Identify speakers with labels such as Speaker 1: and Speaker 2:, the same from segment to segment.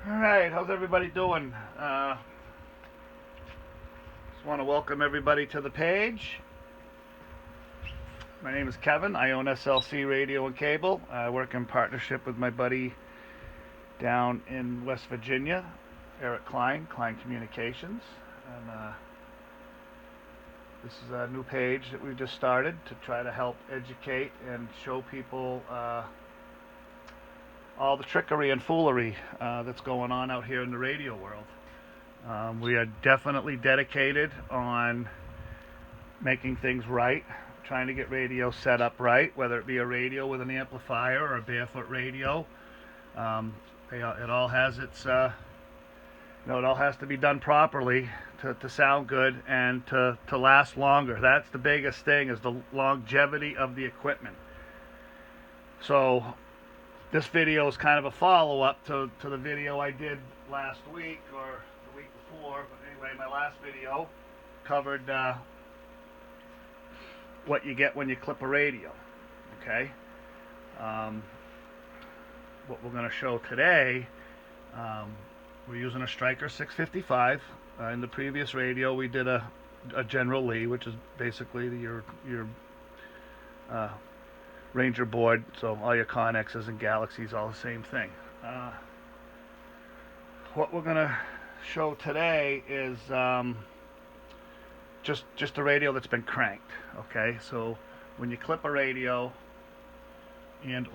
Speaker 1: Alright, how's everybody doing? Just want to welcome everybody to the page. My name is Kevin. I own SLC Radio and Cable. I work in partnership with my buddy down in West Virginia, Eric Klein Communications. And this is a new page that we've just started to try to help educate and show people all the trickery and foolery that's going on out here in the radio world. We are definitely dedicated on making things right, trying to get radio set up right, whether it be a radio with an amplifier or a barefoot radio. It all has its, it all has to be done properly to sound good and to last longer. That's the biggest thing, is the longevity of the equipment. So this video is kind of a follow-up to the video I did last week or the week before. But anyway, my last video covered what you get when you clip a radio. Okay. What we're going to show today, we're using a Stryker 655. In the previous radio, we did a General Lee, which is basically your Ranger board, so all your Connexes and Galaxies, all the same thing. What we're going to show today is just a radio that's been cranked. Okay, so when you clip a radio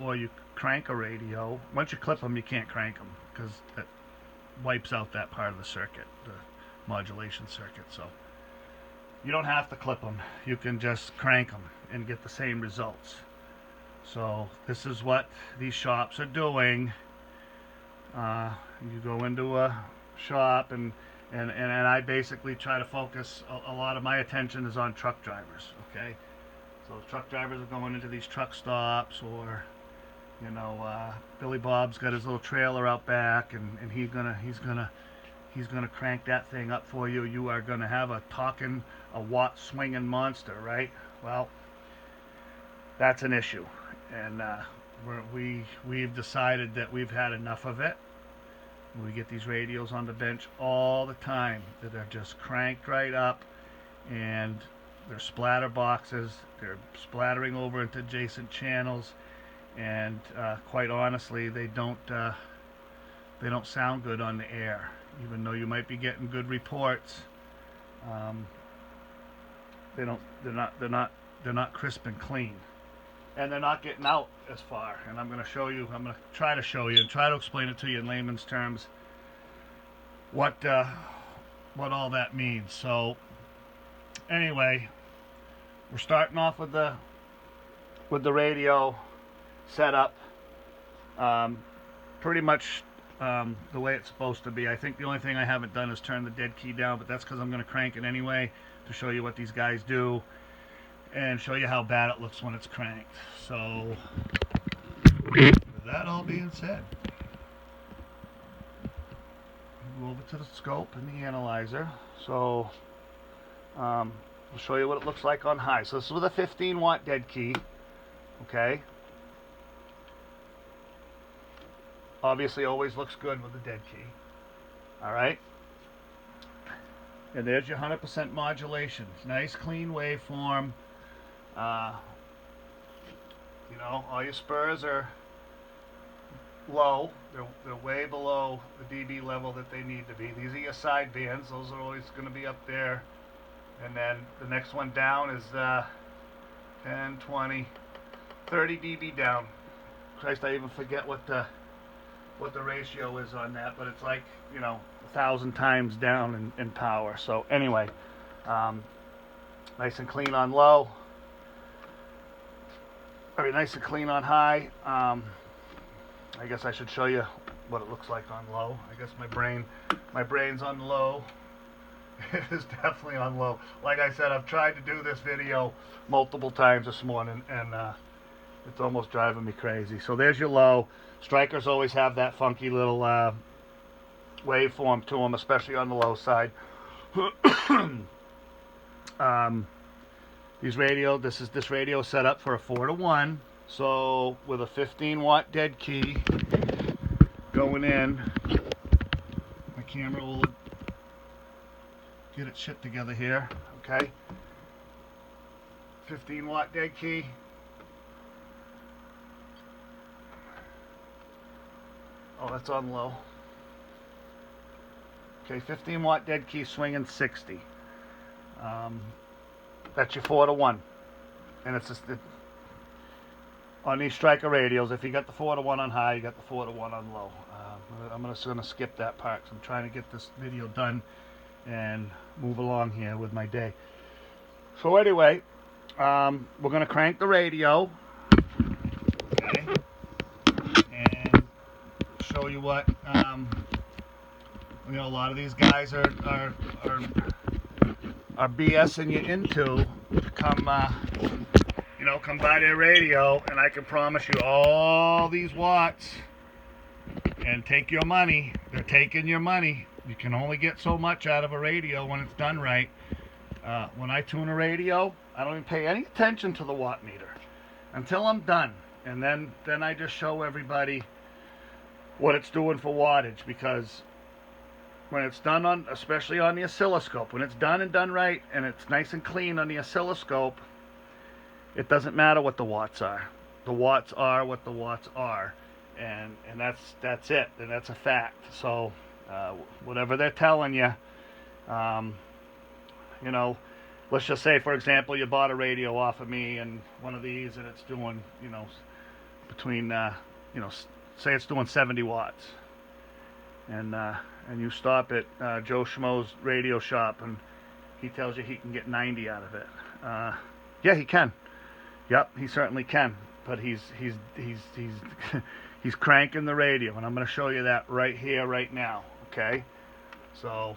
Speaker 1: or you crank a radio, once you clip them, you can't crank them because that wipes out that part of the circuit, the modulation circuit. So you don't have to clip them. You can just crank them and get the same results. So this is what these shops are doing. You go into a shop and I basically try to focus, a lot of my attention is on truck drivers. Okay, so truck drivers are going into these truck stops, or Billy Bob's got his little trailer out back, and he's gonna crank that thing up for you. You are gonna have a watt swinging monster, right? Well, that's an issue. And we've decided that we've had enough of it. We get these radios on the bench all the time that are just cranked right up, and they're splatter boxes. They're splattering over into adjacent channels, and quite honestly, they don't sound good on the air. Even though you might be getting good reports, they're not crisp and clean. And they're not getting out as far. And I'm going to try to show you and try to explain it to you in layman's terms what all that means. So anyway, we're starting off with the radio setup pretty much the way it's supposed to be. I think the only thing I haven't done is turn the dead key down, but that's because I'm going to crank it anyway to show you what these guys do and show you how bad it looks when it's cranked. So with that all being said, we'll go over to the scope and the analyzer. So we'll show you what it looks like on high. So this is with a 15 watt dead key. Okay, obviously always looks good with the dead key. Alright, and there's your 100% modulation. Nice clean waveform. All your spurs are low. They're way below the dB level that they need to be. These are your side bands. Those are always going to be up there. And then the next one down is 10, 20, 30 dB down. Christ, I even forget what the ratio is on that, but it's like 1,000 times down in power. So anyway, nice and clean on low. Very nice and clean on high. I guess I should show you what it looks like on low. I guess my brain's on low. It is definitely on low. Like I said, I've tried to do this video multiple times this morning, and it's almost driving me crazy. So there's your low. Strykers always have that funky little waveform to them, especially on the low side. This radio is set up for a 4-to-1. So with a 15 watt dead key going in, camera will get its shit together here. Okay. 15 watt dead key. Oh, that's on low. Okay, 15 watt dead key swinging 60. That's your 4-to-1. And it's just on these Stryker radios, if you got the 4-to-1 on high, you got the 4-to-1 on low. I'm just going to skip that part because I'm trying to get this video done and move along here with my day. So anyway, we're going to crank the radio, okay, and show you what you know, a lot of these guys are BSing you into. Come buy their radio, and I can promise you all these watts and take your money. They're taking your money. You can only get so much out of a radio when it's done right. When I tune a radio, I don't even pay any attention to the watt meter until I'm done, and then I just show everybody what it's doing for wattage, because when it's done on, especially on the oscilloscope, when it's done and done right and it's nice and clean on the oscilloscope, it doesn't matter what the watts are. The watts are what the watts are, and that's it, and that's a fact. So whatever they're telling you, you know, let's just say, for example, you bought a radio off of me and one of these, and it's doing, you know, between say it's doing 70 watts, and you stop at Joe Schmo's radio shop and he tells you he can get 90 out of it. Yeah, he can. Yep, he certainly can. But he's he's cranking the radio, and I'm going to show you that right here, right now. Okay, so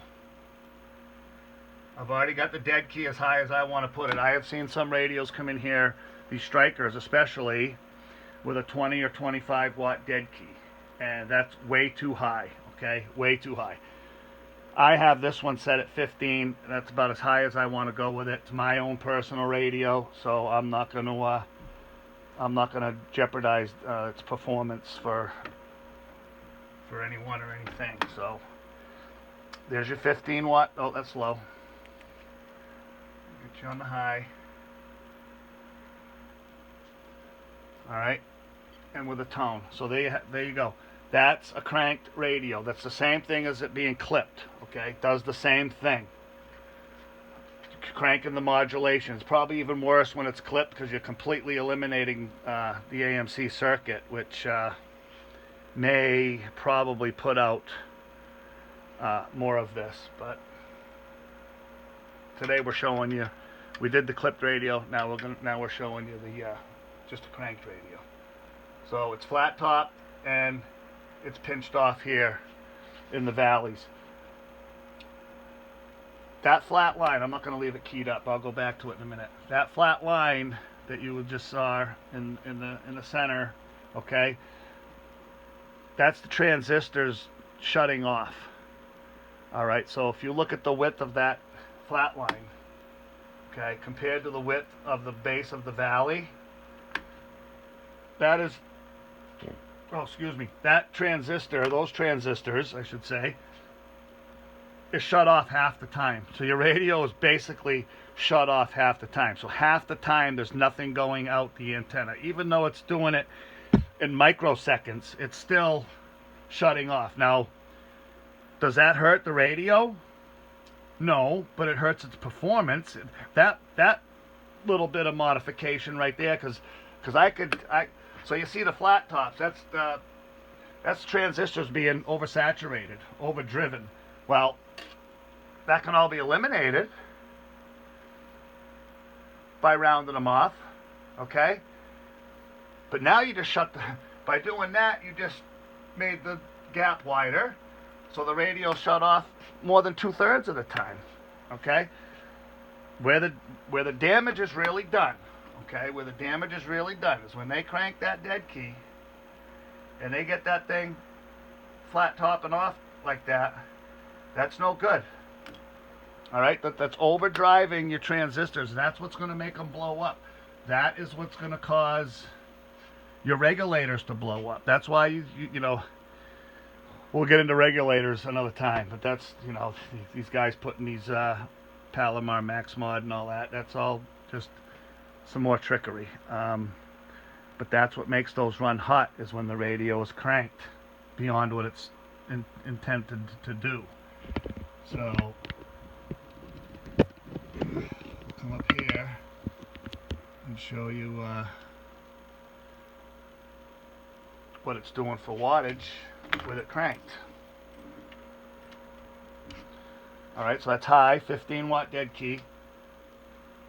Speaker 1: I've already got the dead key as high as I want to put it. I have seen some radios come in here, these Strykers especially, with a 20 or 25 watt dead key, and that's way too high. Okay, way too high. I have this one set at 15. That's about as high as I want to go with it. It's my own personal radio, so I'm not going to jeopardize its performance for anyone or anything. So there's your 15 watt. Oh, that's low. Get you on the high. All right, and with a tone. So there you go. That's a cranked radio. That's the same thing as it being clipped. Okay, does the same thing. Cranking the modulation. It's probably even worse when it's clipped because you're completely eliminating the AMC circuit, which may probably put out more of this. But today we're showing you. We did the clipped radio. Now we're showing you the just a cranked radio. So it's flat top and it's pinched off here in the valleys. That flat line, I'm not going to leave it keyed up. I'll go back to it in a minute. That flat line that you just saw in the center, okay, that's the transistors shutting off. All right, so if you look at the width of that flat line, okay, compared to the width of the base of the valley, that is, oh, excuse me, that transistor, those transistors, I should say, is shut off half the time. So your radio is basically shut off half the time. So half the time there's nothing going out the antenna. Even though it's doing it in microseconds, it's still shutting off. Now, does that hurt the radio? No, but it hurts its performance. That little bit of modification right there, because so you see the flat tops, that's transistors being oversaturated, overdriven. Well, that can all be eliminated by rounding them off, okay? But now you just by doing that, you just made the gap wider, so the radio shut off more than 2/3 of the time, okay? Where the damage is really done, okay? Where the damage is really done is when they crank that dead key and they get that thing flat topping off like that. That's no good. All right, that's overdriving your transistors, and that's what's going to make them blow up. That is what's going to cause your regulators to blow up. That's why you know, we'll get into regulators another time. But that's, these guys putting these Palomar Max Mod and all that. That's all just some more trickery. But that's what makes those run hot, is when the radio is cranked beyond what it's intended to do. So come up here and show you what it's doing for wattage with it cranked. Alright, so that's high, 15 watt dead key.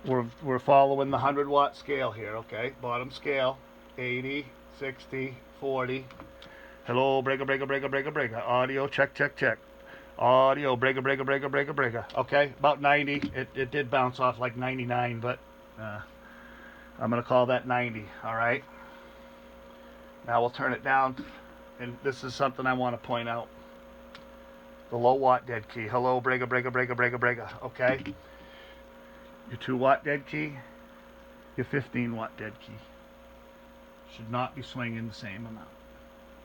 Speaker 1: We're following the 100 watt scale here, okay? Bottom scale, 80, 60, 40. Hello, breaker, breaker, breaker, breaker, breaker. Audio, check, check, check. Audio, breaker, breaker, breaker, breaker, breaker. Okay, about 90. It did bounce off like 99, but I'm going to call that 90, alright? Now we'll turn it down, and this is something I want to point out. The low watt dead key. Hello, breaker, breaker, breaker, breaker, breaker. Okay? Your 2 watt dead key, your 15 watt dead key should not be swinging the same amount.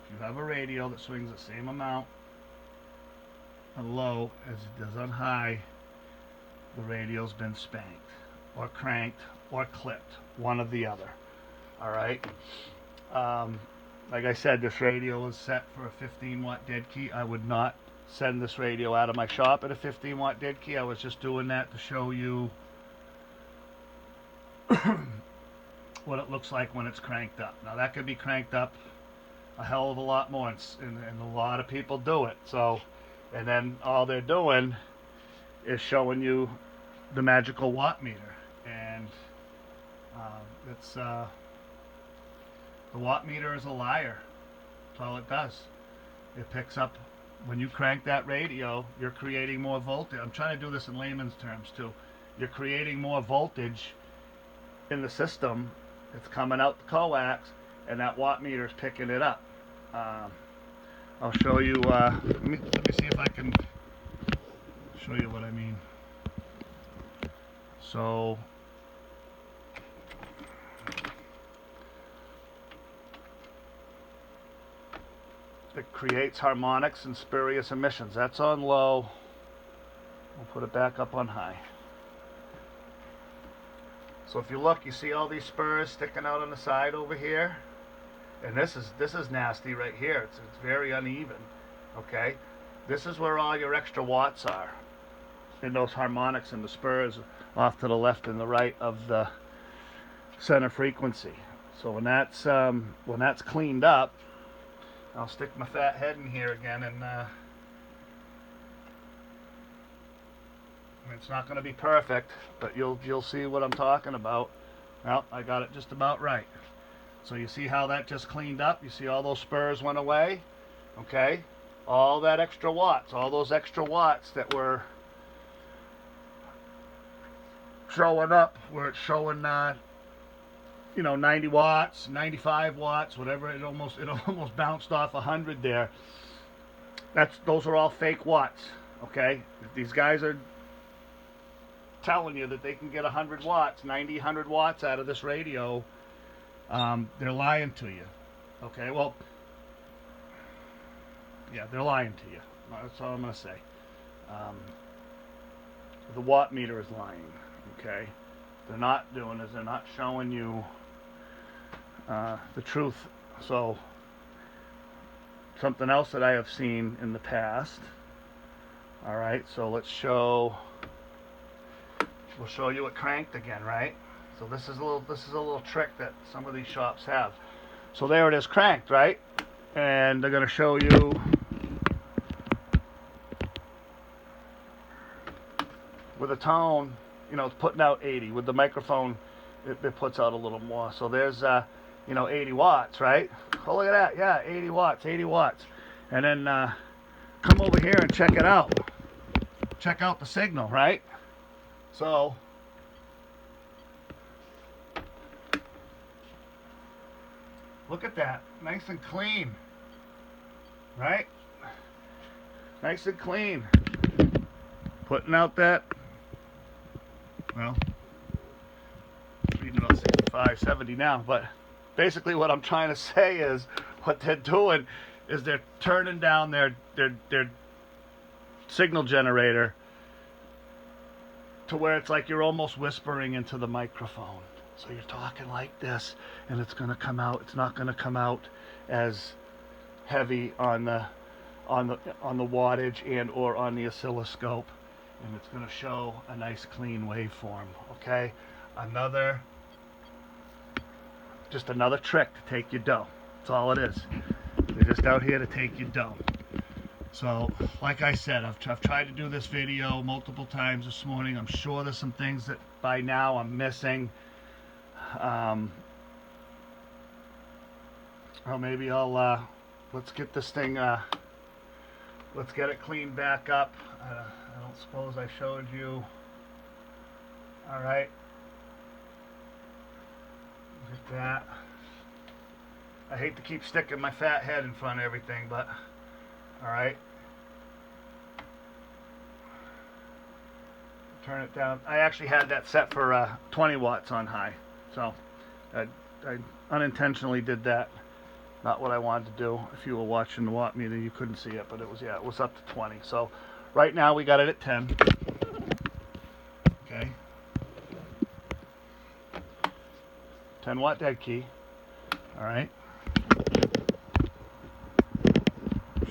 Speaker 1: If you have a radio that swings the same amount on low as it does on high, the radio's been spanked or cranked or clipped, one or the other. Alright? Like I said, this radio is set for a 15 watt dead key. I would not send this radio out of my shop at a 15 watt dead key. I was just doing that to show you what it looks like when it's cranked up. Now that could be cranked up a hell of a lot more, and a lot of people do it. So, and then all they're doing is showing you the magical watt meter, and it's the watt meter is a liar. That's all it does. It picks up when you crank that radio. You're creating more voltage. I'm trying to do this in layman's terms too. You're creating more voltage in the system. It's coming out the coax, and that watt meter is picking it up. I'll show you. Let me see if I can show you what I mean. So it creates harmonics and spurious emissions. That's on low. We'll put it back up on high. So if you look, you see all these spurs sticking out on the side over here, and this is nasty right here. It's very uneven. Okay, this is where all your extra watts are, in those harmonics and the spurs off to the left and the right of the center frequency. So when that's cleaned up, I'll stick my fat head in here again, and it's not going to be perfect, but you'll see what I'm talking about. Well, I got it just about right. So you see how that just cleaned up? You see all those spurs went away? Okay? All that extra watts, all those extra watts that were showing up, where it's showing 90 watts, 95 watts, whatever, it almost bounced off 100 there. Those are all fake watts, okay? If these guys are telling you that they can get 100 watts, 90, 100 watts out of this radio, they're lying to you. Okay, well, yeah, they're lying to you. That's all I'm going to say. The watt meter is lying, okay? They're not doing is they're not showing you the truth. So, something else that I have seen in the past. Alright, so we'll show you it cranked again, right? So this is a little trick that some of these shops have. So there it is cranked, right? And they're going to show you with a tone, it's putting out 80. With the microphone, it puts out a little more. So there's 80 watts, right? Oh, look at that. Yeah, 80 watts, 80 watts. And then come over here and check it out. Check out the signal, right? So look at that, nice and clean, right? Nice and clean. Putting out that, well, reading about 65, 70 now, but basically what I'm trying to say is what they're doing is they're turning down their signal generator to where it's like you're almost whispering into the microphone. So you're talking like this, and it's going to come out. It's not going to come out as heavy on the wattage and or on the oscilloscope, and it's going to show a nice clean waveform. Okay, just another trick to take your dough. That's all it is. They're just out here to take your dough. So, like I said, I've tried to do this video multiple times this morning. I'm sure there's some things that by now I'm missing. Or maybe I'll let's get this thing. Let's get it cleaned back up. I don't suppose I showed you. All right. Look at that. I hate to keep sticking my fat head in front of everything, but all right. Turn it down. I actually had that set for 20 watts on high, so I unintentionally did that. Not what I wanted to do. If you were watching the watt meter, you couldn't see it, but it was up to 20. So right now we got it at 10. Okay. 10 watt dead key. All right.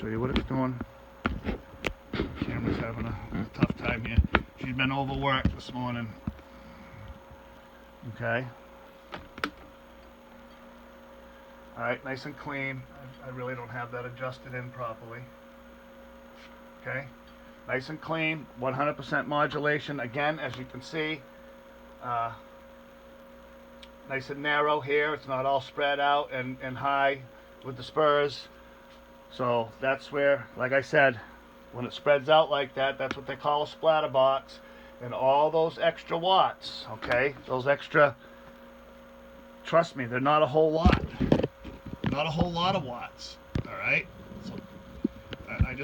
Speaker 1: Show you what it's doing. Camera's having a tough time here. She's been overworked this morning. Okay. Alright, nice and clean. I really don't have that adjusted in properly. Okay. Nice and clean. 100% modulation. Again, as you can see, nice and narrow here. It's not all spread out and high with the spurs. So that's where, like I said, when it spreads out like that, that's what they call a splatter box. And all those extra watts, okay, those extra, trust me, they're not a whole lot. Not a whole lot of watts, all right? So I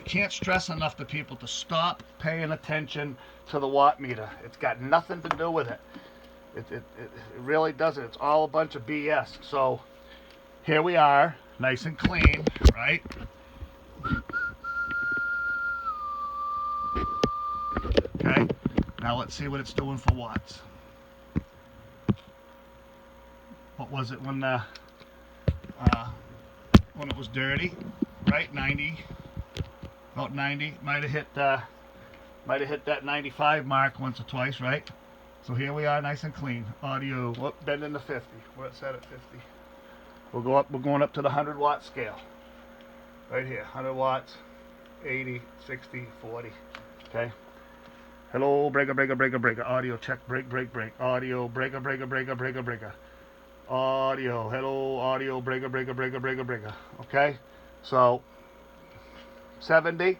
Speaker 1: can't stress enough to people to stop paying attention to the watt meter. It's got nothing to do with it. It really doesn't. It's all a bunch of BS. So here we are, nice and clean, right? Okay, now let's see what it's doing for watts. What was it when it was dirty? Right, 90, about 90. Might have hit that 95 mark once or twice, right? So here we are, nice and clean. Audio, whoop, bending to 50. We're set at 50. We'll go up. We're going up to the 100 watt scale. Right here, 100 watts, 80, 60, 40. Okay. Hello, breaker, breaker, breaker, breaker. Audio check, break, break, break. Audio, breaker, breaker, breaker, breaker, breaker. Audio, hello, audio, breaker, breaker, breaker, breaker, breaker. Okay, so 70,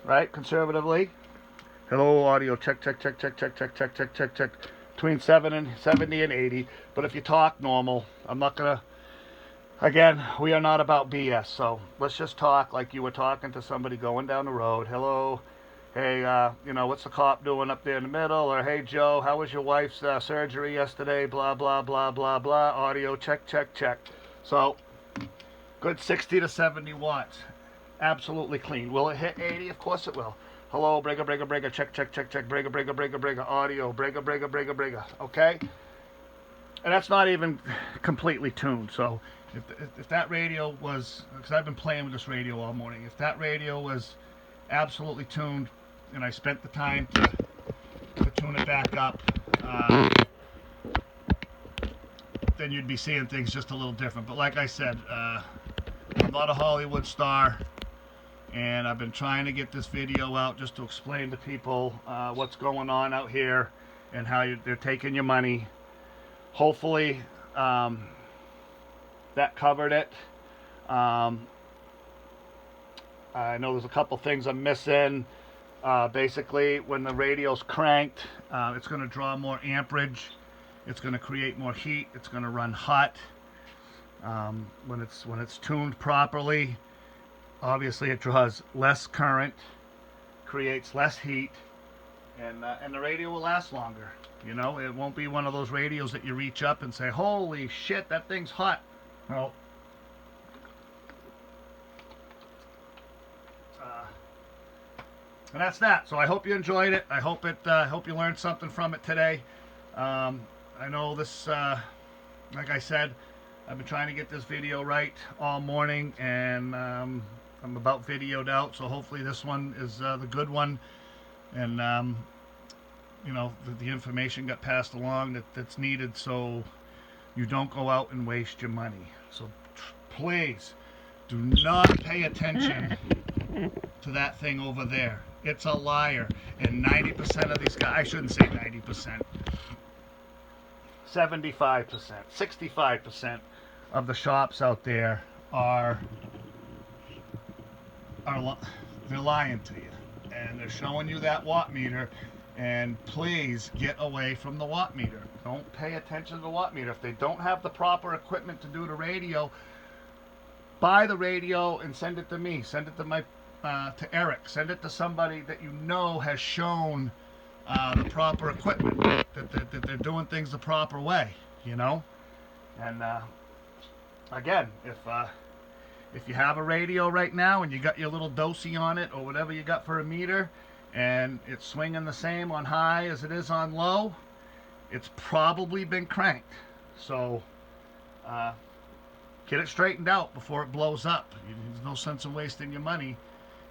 Speaker 1: right? Conservatively. Hello, audio, check, check, check, check, check, check, check, check, check, check. Between 70 and 80. But if you talk normal, I'm not gonna. Again, we are not about BS. So let's just talk like you were talking to somebody going down the road. Hello. Hey, what's the cop doing up there in the middle? Or, hey, Joe, how was your wife's surgery yesterday? Blah, blah, blah, blah, blah. Audio, check, check, check. So, good 60 to 70 watts. Absolutely clean. Will it hit 80? Of course it will. Hello, breaker, breaker, breaker, check, check, check, check, breaker, breaker, breaker, breaker. Audio, breaker, breaker, breaker, breaker. Okay? And that's not even completely tuned. So, if that radio was, because I've been playing with this radio all morning, if that radio was absolutely tuned, and I spent the time to tune it back up, then you'd be seeing things just a little different. But like I said, I'm not a Hollywood star, and I've been trying to get this video out just to explain to people what's going on out here and how they're taking your money. Hopefully that covered it. I know there's a couple things I'm missing. Basically, when the radio's cranked, it's going to draw more amperage. It's going to create more heat. It's going to run hot. When it's tuned properly, obviously it draws less current, creates less heat, and the radio will last longer. You know, it won't be one of those radios that you reach up and say, "Holy shit, that thing's hot." Well, And that's that. So I hope you enjoyed it. I hope you learned something from it today. I know this, like I said, I've been trying to get this video right all morning, and I'm about videoed out. So hopefully this one is the good one, and you know, the information got passed along that's needed, so you don't go out and waste your money. So please do not pay attention to that thing over there. It's a liar. And 90% of these guys, I shouldn't say 90%, 75%, 65% of the shops out there are they're lying to you. And they're showing you that watt meter. And please get away from the watt meter. Don't pay attention to the watt meter. If they don't have the proper equipment to do the radio, buy the radio and send it to me. Send it to to Eric. Send it to somebody that you know has shown the proper equipment, that they're doing things the proper way, you know. And again, if you have a radio right now and you got your little dosy on it or whatever you got for a meter, and it's swinging the same on high as it is on low, it's probably been cranked. So get it straightened out before it blows up. There's no sense in wasting your money.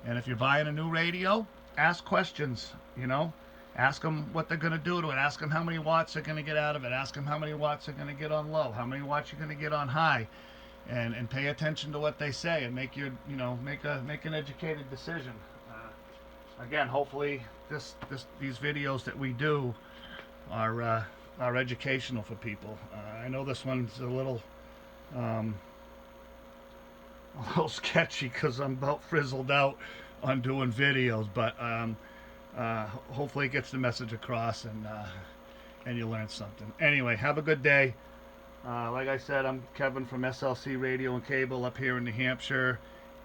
Speaker 1: And if you're buying a new radio, ask questions, you know. Ask them what they're going to do to it. Ask them how many watts they're going to get out of it. Ask them how many watts they're going to get on low, how many watts you're going to get on high, and pay attention to what they say, and make your, you know, make an educated decision. Again, hopefully these videos that we do are educational for people. I know this one's a little sketchy because I'm about frizzled out on doing videos, but hopefully it gets the message across, and you learn something. Anyway, have a good day. Like I said, I'm Kevin from SLC Radio and Cable up here in New Hampshire,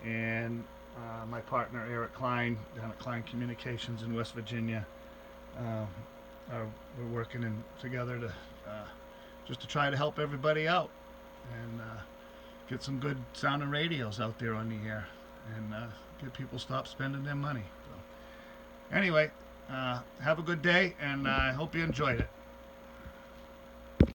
Speaker 1: and my partner Eric Klein down at Klein Communications in West Virginia. We're working together to just to try to help everybody out and get some good sounding radios out there on the air, and get people stop spending their money. So, anyway, have a good day, and I hope you enjoyed it.